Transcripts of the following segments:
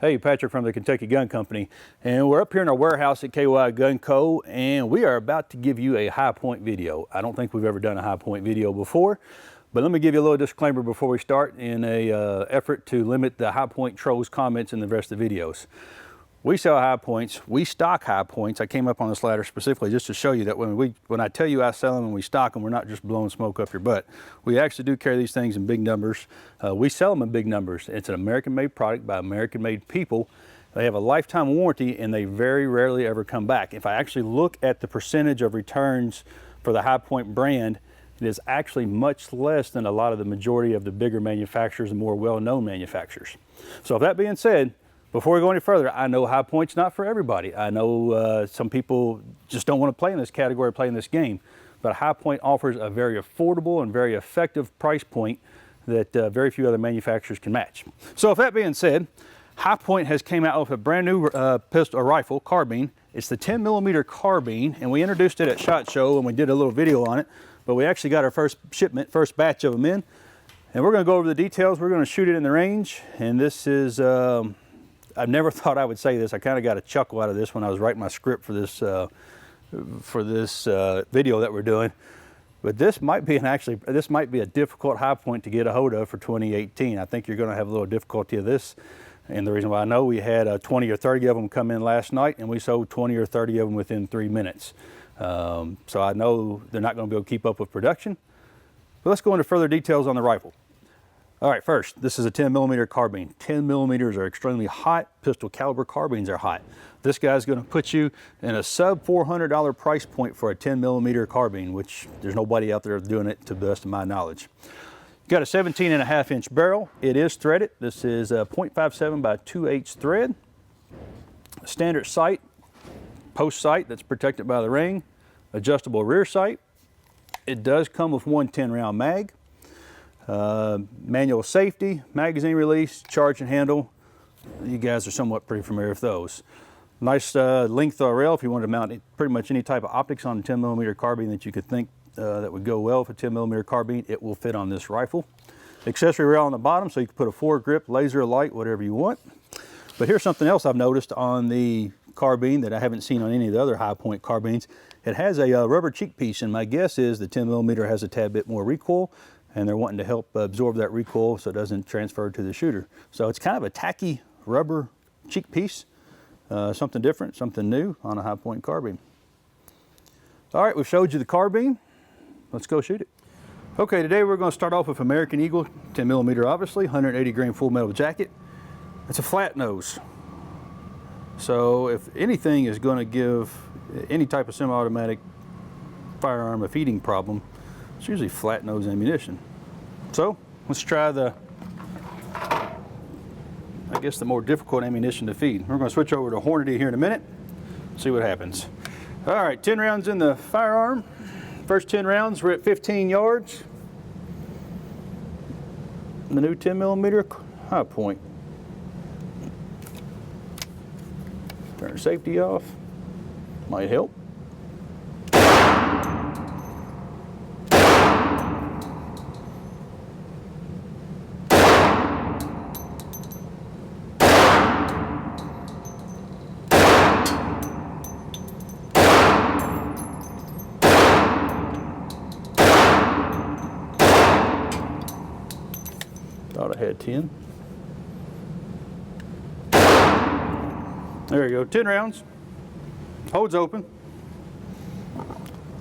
Hey, Patrick from the Kentucky Gun Company, and we're up here in our warehouse at KyGunCo, and we are about to give you a high point video. I don't think we've ever done a high point video before, but let me give you a little disclaimer before we start in a effort to limit the high point trolls comments in the rest of the videos. We sell high points, we stock high points. I came up on this ladder specifically just to show you that when I tell you I sell them and we stock them, we're not just blowing smoke up your butt. We actually do carry these things in big numbers. We sell them in big numbers. It's an American-made product by American-made people. They have a lifetime warranty and they very rarely ever come back. If I actually look at the percentage of returns for the High Point brand, it is actually much less than a lot of the majority of the bigger manufacturers and more well-known manufacturers. So with that being said, before we go any further, I know High Point's not for everybody. I know some people just don't want to play in this category, play in this game. But High Point offers a very affordable and very effective price point that very few other manufacturers can match. So with that being said, High Point has came out with a brand new pistol, rifle, carbine. It's the 10mm Carbine, and we introduced it at SHOT Show and we did a little video on it. But we actually got our first shipment, first batch of them in. And we're going to go over the details. We're going to shoot it in the range. And this is... I never thought I would say this. I kind of got a chuckle out of this when I was writing my script for this video that we're doing. But this might be this might be a difficult high point to get a hold of for 2018. I think you're going to have a little difficulty of this. And the reason why I know, we had 20 or 30 of them come in last night, and we sold 20 or 30 of them within 3 minutes. So I know they're not going to be able to keep up with production. But let's go into further details on the rifle. All right, first, this is a 10mm carbine. 10 millimeters are extremely hot. Pistol caliber carbines are hot. This guy's going to put you in a sub $400 price point for a 10mm carbine, which there's nobody out there doing it to the best of my knowledge. Got a 17.5-inch barrel. It is threaded. This is a 0.57 by 2/8 thread. Standard sight, post sight that's protected by the ring. Adjustable rear sight. It does come with one 10-round mag. Manual safety, magazine release, charge and handle. You guys are somewhat pretty familiar with those. Nice length rail if you want to mount pretty much any type of optics on a 10mm carbine that you could think that would go well with a 10mm carbine. It will fit on this rifle. Accessory rail on the bottom so you can put a foregrip, laser, light, whatever you want. But here's something else I've noticed on the carbine that I haven't seen on any of the other High Point carbines. It has a rubber cheek piece, and my guess is the 10mm has a tad bit more recoil, and they're wanting to help absorb that recoil so it doesn't transfer to the shooter. So it's kind of a tacky rubber cheek piece, something different, something new on a High Point carbine. All right, we've showed you the carbine. Let's go shoot it. Okay, today we're going to start off with American Eagle, 10mm obviously, 180 grain full metal jacket. It's a flat nose. So if anything is going to give any type of semi-automatic firearm a feeding problem, it's usually flat nose ammunition. So let's try I guess the more difficult ammunition to feed. We're going to switch over to Hornady here in a minute, see what happens. All right, 10 rounds in the firearm. First 10 rounds, we're at 15 yards. The new 10mm High Point. Turn safety off, might help. Thought I had 10. There you go, 10 rounds. Holds open.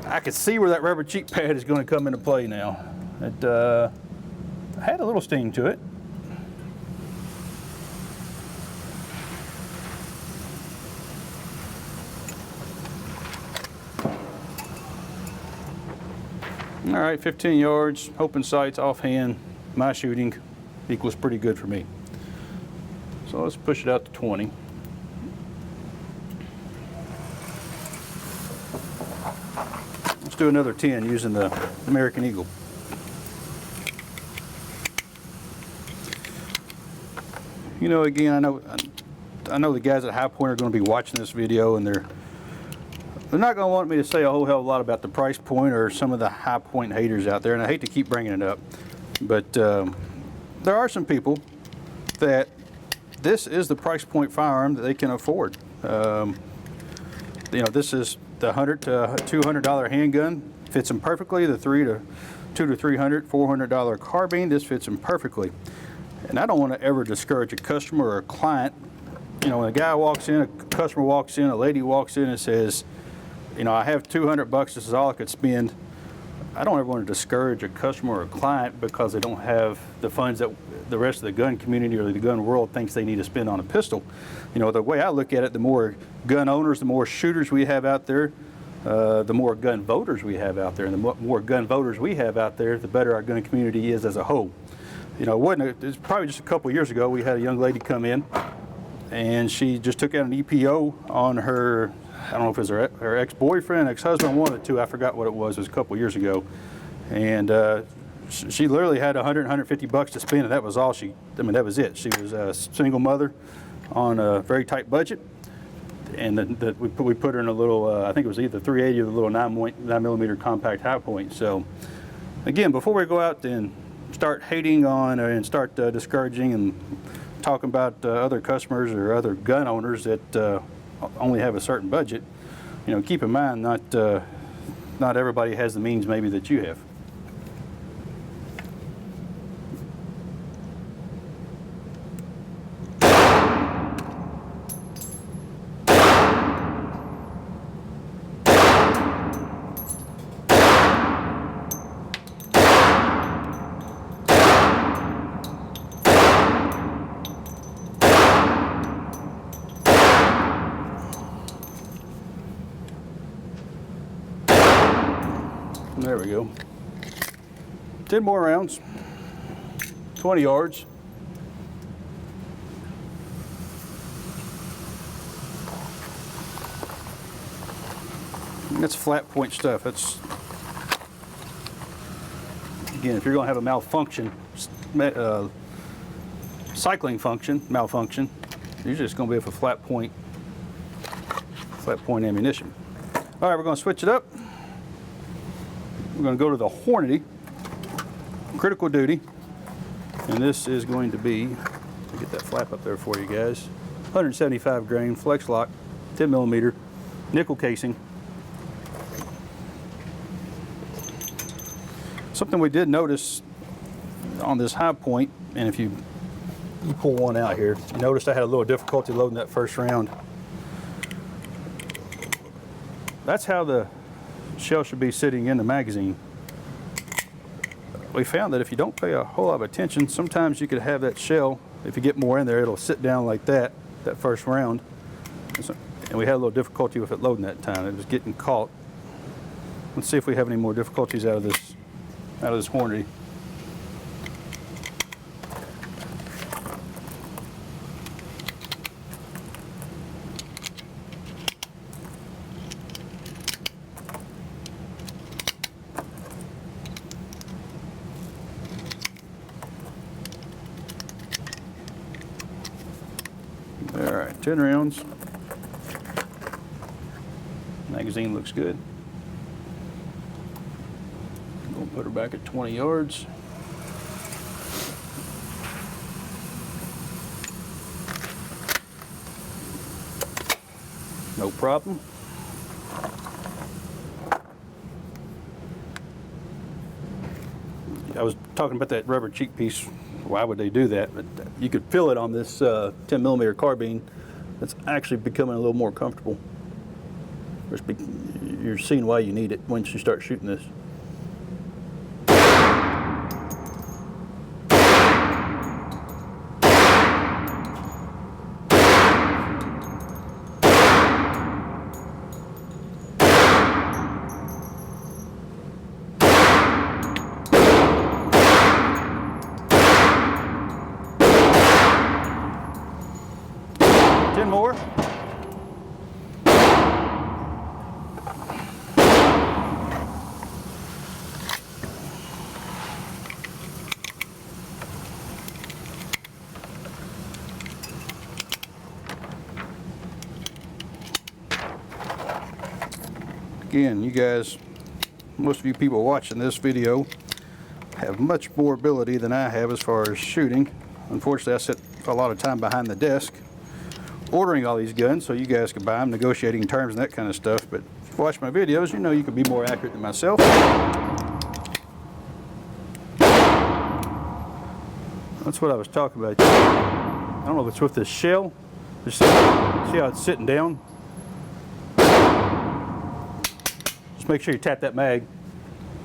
I can see where that rubber cheek pad is going to come into play now. It had a little sting to it. All right, 15 yards, open sights, offhand. My shooting equals pretty good for me. So let's push it out to 20. Let's do another 10 using the American Eagle. You know, again, I know the guys at High Point are going to be watching this video, and they're not going to want me to say a whole hell of a lot about the price point or some of the High Point haters out there, and I hate to keep bringing it up, but there are some people that this is the price point firearm that they can afford. You know, this is the $100 to $200 handgun. Fits them perfectly. The $200 to $300, $400 carbine. This fits them perfectly. And I don't want to ever discourage a customer or a client. You know, when a guy walks in, a customer walks in, a lady walks in and says, you know, I have $200, this is all I could spend. I don't ever want to discourage a customer or a client because they don't have the funds that the rest of the gun community or the gun world thinks they need to spend on a pistol. You know, the way I look at it, the more gun owners, the more shooters we have out there, the more gun voters we have out there, and the more gun voters we have out there, the better our gun community is as a whole. You know, it was probably just a couple years ago, we had a young lady come in, and she just took out an EPO on her, I don't know if it was her ex-boyfriend, ex-husband, one of the two, I forgot what it was a couple years ago. And she literally had $100, $150 to spend, and that was all that was it. She was a single mother on a very tight budget. And we put her in a little, I think it was either 380 or the little 9mm compact high point. So again, before we go out and start hating on and start discouraging and talking about other customers or other gun owners that only have a certain budget, you know, keep in mind not everybody has the means maybe that you have. There we go. 10 more rounds, 20 yards. That's flat point stuff. That's, again, if you're going to have a malfunction, cycling function, malfunction, you're just going to be with a flat point ammunition. All right, we're going to switch it up. We're going to go to the Hornady critical duty, and this is going to be, I'll get that flap up there for you guys, 175 grain flex lock, 10mm nickel casing. Something we did notice on this high point, and if you pull one out here, you noticed I had a little difficulty loading that first round. That's how the shell should be sitting in the magazine. We found that if you don't pay a whole lot of attention, sometimes you could have that shell, if you get more in there, it'll sit down like that first round. And we had a little difficulty with it loading that time. It was getting caught. Let's see if we have any more difficulties out of this Hornady. All right, 10 rounds. Magazine looks good. We'll put her back at 20 yards. No problem. I was talking about that rubber cheek piece. Why would they do that? But you could feel it on this 10mm carbine. It's actually becoming a little more comfortable. You're seeing why you need it once you start shooting this. More. Again, you guys, most of you people watching this video have much more ability than I have as far as shooting. Unfortunately, I sit a lot of time behind the desk ordering all these guns so you guys can buy them, negotiating terms and that kind of stuff. But if you watch my videos, you know you can be more accurate than myself. That's what I was talking about. I don't know if it's with this shell. Just see how it's sitting down? Just make sure you tap that mag.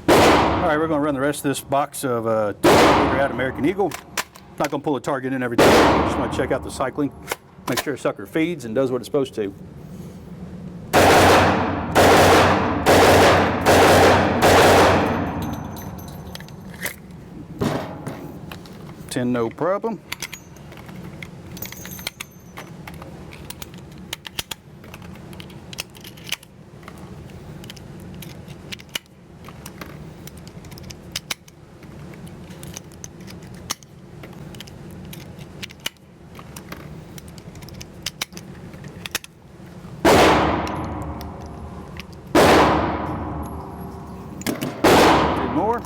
All right, we're going to run the rest of this box of 10mm out American Eagle. Not going to pull a target in every time. Just want to check out the cycling. Make sure the sucker feeds and does what it's supposed to. 10, no problem. More.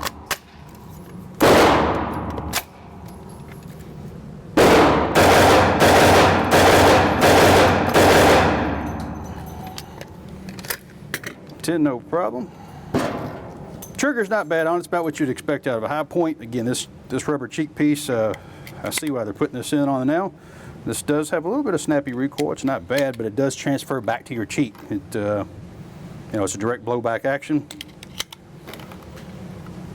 No problem. Trigger's not bad on it. It's about what you'd expect out of a high point. Again, this rubber cheek piece, I see why they're putting this in on now. This does have a little bit of snappy recoil. It's not bad, but it does transfer back to your cheek. It, you know, it's a direct blowback action.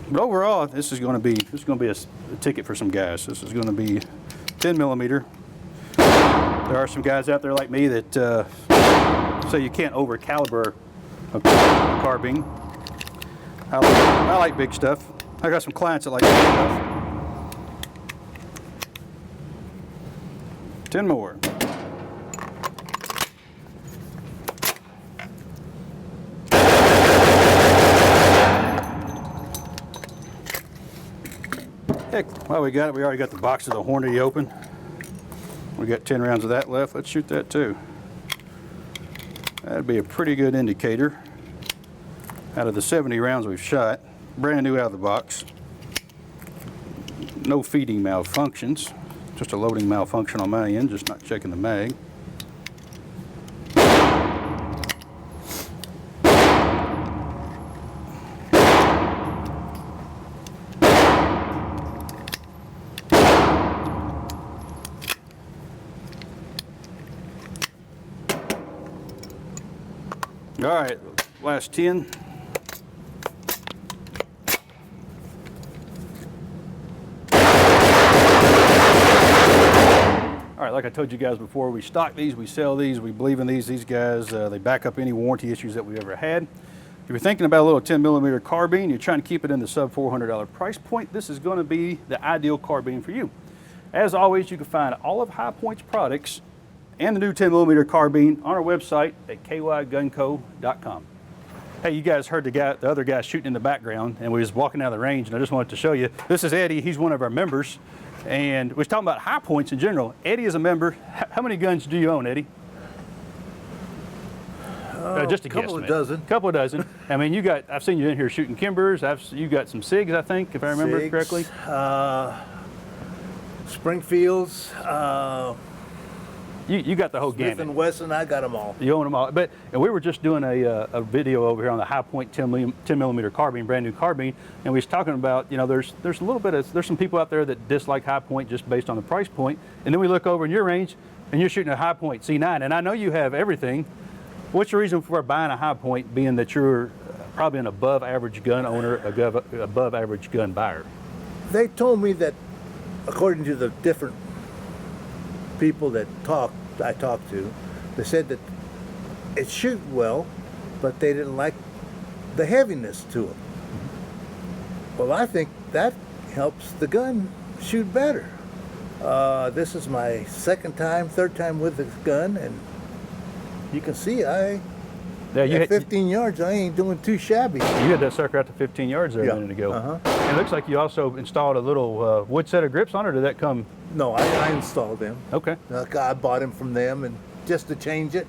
But overall, this is going to be a ticket for some guys. This is going to be 10mm. There are some guys out there like me that say you can't over caliber a carbine. I like big stuff. I got some clients that like big stuff. 10 more. Heck, while we got it, we already got the box of the Hornady open. We got 10 rounds of that left. Let's shoot that too. That'd be a pretty good indicator. Out of the 70 rounds we've shot, brand new out of the box. No feeding malfunctions, just a loading malfunction on my end, just not checking the mag. All right, last 10. All right, like I told you guys before, we stock these, we sell these, we believe in these. These guys, they back up any warranty issues that we've ever had. If you're thinking about a little 10mm carbine, you're trying to keep it in the sub $400 price point, this is going to be the ideal carbine for you. As always, you can find all of High Point's products and the new 10mm carbine on our website at KyGunCo.com. Hey, you guys heard the other guy shooting in the background, and we was walking out of the range, and I just wanted to show you. This is Eddie. He's one of our members, and we was talking about High Points in general. Eddie is a member. How many guns do you own, Eddie? Just a couple of dozen. Couple of dozen. I mean, I've seen you in here shooting Kimbers. You got some SIGs, I think, if I remember SIGs, correctly. Springfields. You got the whole gamut. Smith & Wesson, I got them all. You own them all. And we were just doing a video over here on the High Point 10mm carbine, brand new carbine, and we was talking about, you know, there's a little bit of, there's some people out there that dislike High Point just based on the price point, and then we look over in your range, and you're shooting a High Point C9, and I know you have everything. What's your reason for buying a High Point, being that you're probably an above average gun owner, above average gun buyer? They told me that, according to the different people that I talked to, they said that it shoot well, but they didn't like the heaviness to it. Well, I think that helps the gun shoot better. This is my third time with this gun, and you can see at 15 yards, I ain't doing too shabby. You had that sucker out to 15 yards there a minute ago. And it looks like you also installed a little wood set of grips on it, or did that come? No, I installed them. Okay. I bought them from them, and just to change it.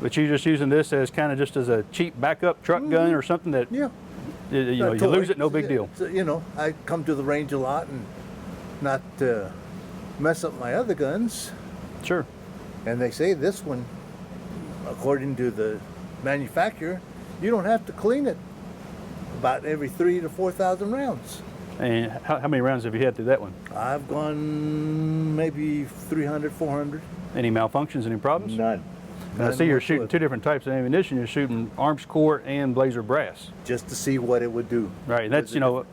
But you're just using this as kind of just as a cheap backup truck gun or something that, you know, you lose it, no big deal. You know, I come to the range a lot and not mess up my other guns. Sure. And they say this one, according to the manufacturer, you don't have to clean it about every 3,000 to 4,000 rounds. And how many rounds have you had through that one? I've gone maybe 300, 400. Any malfunctions, any problems? None. And I see you're shooting two different types of ammunition. You're shooting arms core and blazer brass. Just to see what it would do. Right, and that's, you know,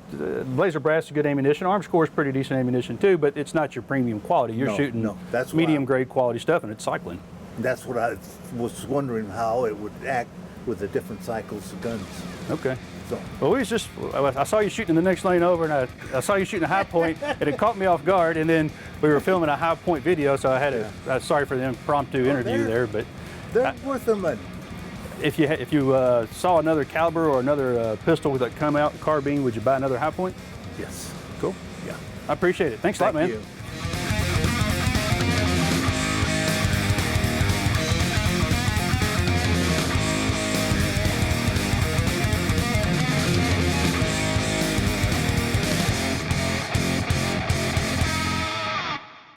blazer brass is good ammunition. Arms core is pretty decent ammunition too, but it's not your premium quality. You're shooting that's medium grade quality stuff, and it's cycling. That's what I was wondering, how it would act with the different cycles of guns. Okay. So, Well, I saw you shooting in the next lane over, and I saw you shooting a high point, and it caught me off guard. And then we were filming a high point video, so I had sorry for the impromptu interview there, but they're worth their money. if you saw another caliber or another pistol that come out carbine, would you buy another high point? Yes. Cool. Yeah. I appreciate it. Thanks a lot, man. Thank you.